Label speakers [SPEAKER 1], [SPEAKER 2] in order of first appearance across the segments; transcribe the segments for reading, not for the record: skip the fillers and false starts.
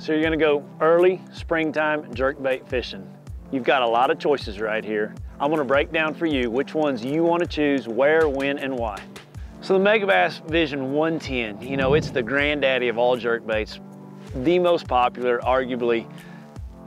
[SPEAKER 1] So you're gonna go early springtime jerkbait fishing. You've got a lot of choices right here. I'm gonna break down for you which ones you wanna choose, where, when, and why. So the Megabass Vision 110, you know, it's the granddaddy of all jerkbaits, the most popular, arguably,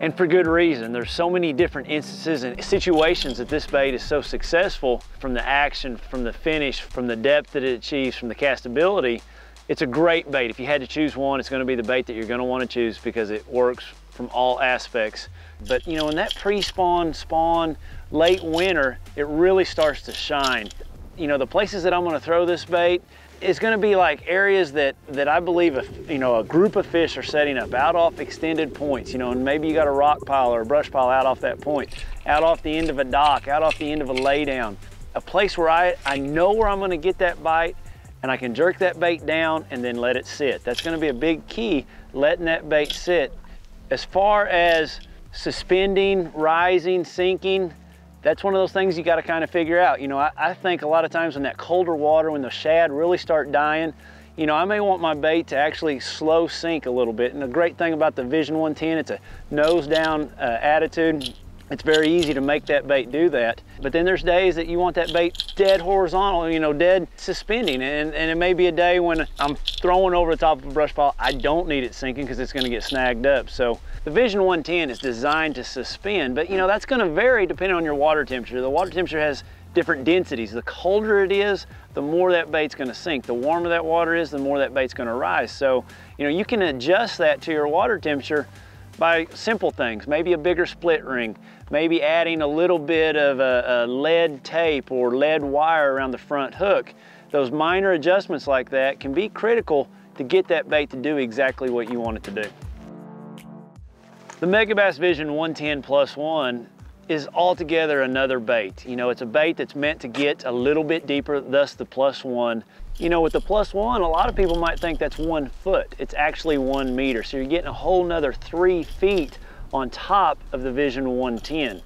[SPEAKER 1] and for good reason. There's so many different instances and situations that this bait is so successful, from the action, from the finish, from the depth that it achieves, from the castability. It's a great bait. If you had to choose one, it's gonna be the bait that you're gonna wanna choose because it works from all aspects. But you know, in that pre-spawn, spawn, late winter, it really starts to shine. You know, the places that I'm gonna throw this bait is gonna be like areas that I believe a group of fish are setting up out off extended points, you know, and maybe you got a rock pile or a brush pile out off that point, out off the end of a dock, out off the end of a laydown. A place where I know where I'm gonna get that bite, and I can jerk that bait down and then let it sit. That's gonna be a big key, letting that bait sit. As far as suspending, rising, sinking, that's one of those things you gotta kind of figure out. You know, I think a lot of times in that colder water, when the shad really start dying, you know, I may want my bait to actually slow sink a little bit. And the great thing about the Vision 110, it's a nose down attitude. It's very easy to make that bait do that. But then there's days that you want that bait dead horizontal, you know, dead suspending. And it may be a day when I'm throwing over the top of a brush pile, I don't need it sinking because it's gonna get snagged up. So the Vision 110 is designed to suspend, but you know, that's gonna vary depending on your water temperature. The water temperature has different densities. The colder it is, the more that bait's gonna sink. The warmer that water is, the more that bait's gonna rise. So, you know, you can adjust that to your water temperature by simple things, maybe a bigger split ring, maybe adding a little bit of a lead tape or lead wire around the front hook. Those minor adjustments like that can be critical to get that bait to do exactly what you want it to do. The Megabass Vision 110 Plus One is altogether another bait. You know, it's a bait that's meant to get a little bit deeper, thus the Plus One. You know, with the Plus One, a lot of people might think that's 1 foot. It's actually 1 meter. So you're getting a whole nother 3 feet on top of the Vision 110.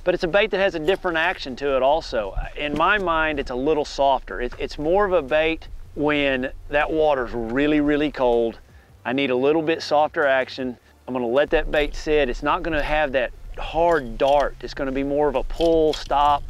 [SPEAKER 1] But it's a bait that has a different action to it also. In my mind, it's a little softer. It's more of a bait when that water's really, really cold. I need a little bit softer action. I'm gonna let that bait sit. It's not gonna have that hard dart. It's gonna be more of a pull, stop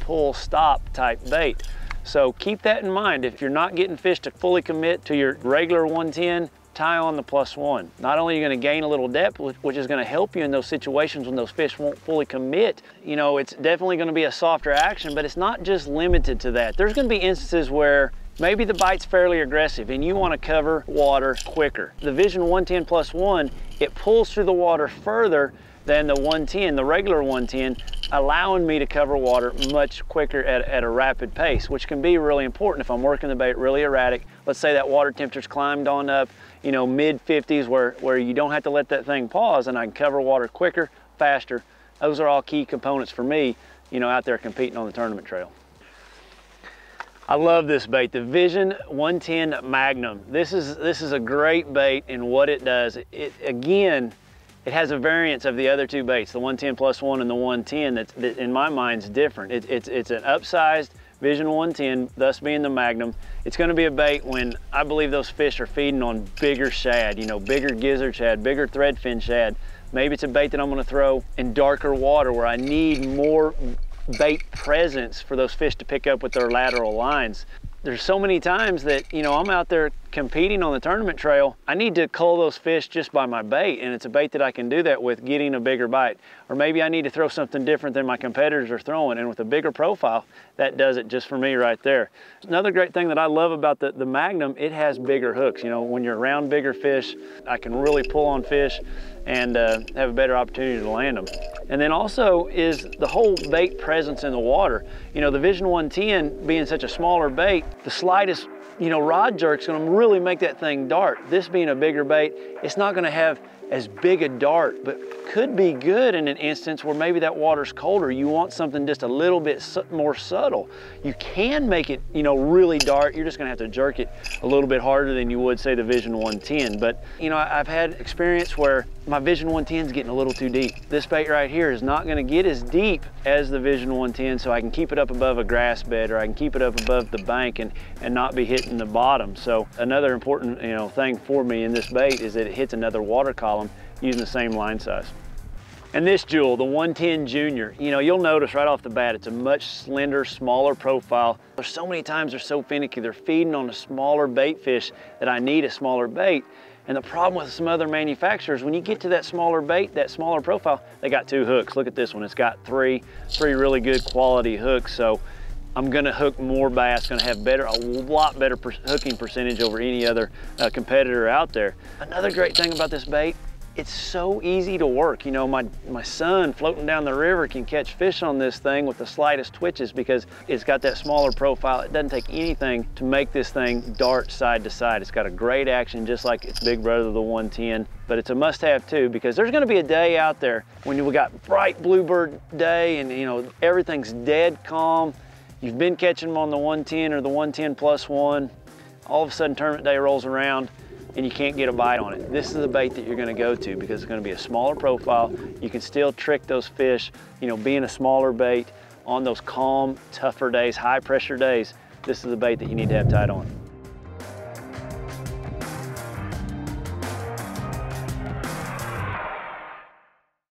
[SPEAKER 1] type bait. So keep that in mind. If you're not getting fish to fully commit to your regular 110, tie on the Plus One. Not only are you gonna gain a little depth, which is gonna help you in those situations when those fish won't fully commit, you know, it's definitely gonna be a softer action, but it's not just limited to that. There's gonna be instances where maybe the bite's fairly aggressive and you wanna cover water quicker. The Vision 110 Plus One, it pulls through the water further than the 110, the regular 110, allowing me to cover water much quicker at a rapid pace, which can be really important if I'm working the bait really erratic. Let's say that water temperature's climbed on up, you know, mid-50s where you don't have to let that thing pause and I can cover water quicker, faster. Those are all key components for me, you know, out there competing on the tournament trail. I love this bait, the Vision 110 Magnum. This is a great bait in what it does. Again, it has a variance of the other two baits, the 110 Plus One and the 110, that in my mind is different. It's an upsized Vision 110, thus being the Magnum. It's gonna be a bait when I believe those fish are feeding on bigger shad, you know, bigger gizzard shad, bigger threadfin shad. Maybe it's a bait that I'm gonna throw in darker water where I need more bait presence for those fish to pick up with their lateral lines. There's so many times that, you know, I'm out there competing on the tournament trail. I need to cull those fish just by my bait, and it's a bait that I can do that with, getting a bigger bite. Or maybe I need to throw something different than my competitors are throwing, and with a bigger profile, that does it just for me right there. Another great thing that I love about the Magnum, it has bigger hooks. You know, when you're around bigger fish, I can really pull on fish and have a better opportunity to land them. And then also is the whole bait presence in the water. You know, the Vision 110 being such a smaller bait, the slightest, you know, rod jerk's gonna really make that thing dart. This being a bigger bait, it's not gonna have as big a dart, but could be good in an instance where maybe that water's colder. You want something just a little bit more subtle. You can make it, you know, really dart. You're just gonna have to jerk it a little bit harder than you would, say, the Vision 110. But, you know, I've had experience where my Vision 110 is getting a little too deep. This bait right here is not gonna get as deep as the Vision 110, so I can keep it up above a grass bed, or I can keep it up above the bank and not be hitting the bottom. So another important, you know, thing for me in this bait is that it hits another water column using the same line size. And this jewel, the 110 Junior, you know, you'll notice right off the bat, it's a much slender, smaller profile. There's so many times they're so finicky. They're feeding on a smaller bait fish that I need a smaller bait. And the problem with some other manufacturers, when you get to that smaller bait, that smaller profile, they got 2 hooks. Look at this one, it's got three really good quality hooks. So I'm gonna hook more bass, gonna have a lot better hooking percentage over any other competitor out there. Another great thing about this bait, it's so easy to work. You know, my son floating down the river can catch fish on this thing with the slightest twitches because it's got that smaller profile. It doesn't take anything to make this thing dart side to side. It's got a great action just like its big brother, the 110, but it's a must-have too because there's gonna be a day out there when we got bright bluebird day and you know everything's dead calm. You've been catching them on the 110 or the 110+1. All of a sudden tournament day rolls around and you can't get a bite on it. This is the bait that you're gonna go to because it's gonna be a smaller profile. You can still trick those fish, you know, being a smaller bait on those calm, tougher days, high pressure days. This is the bait that you need to have tied on.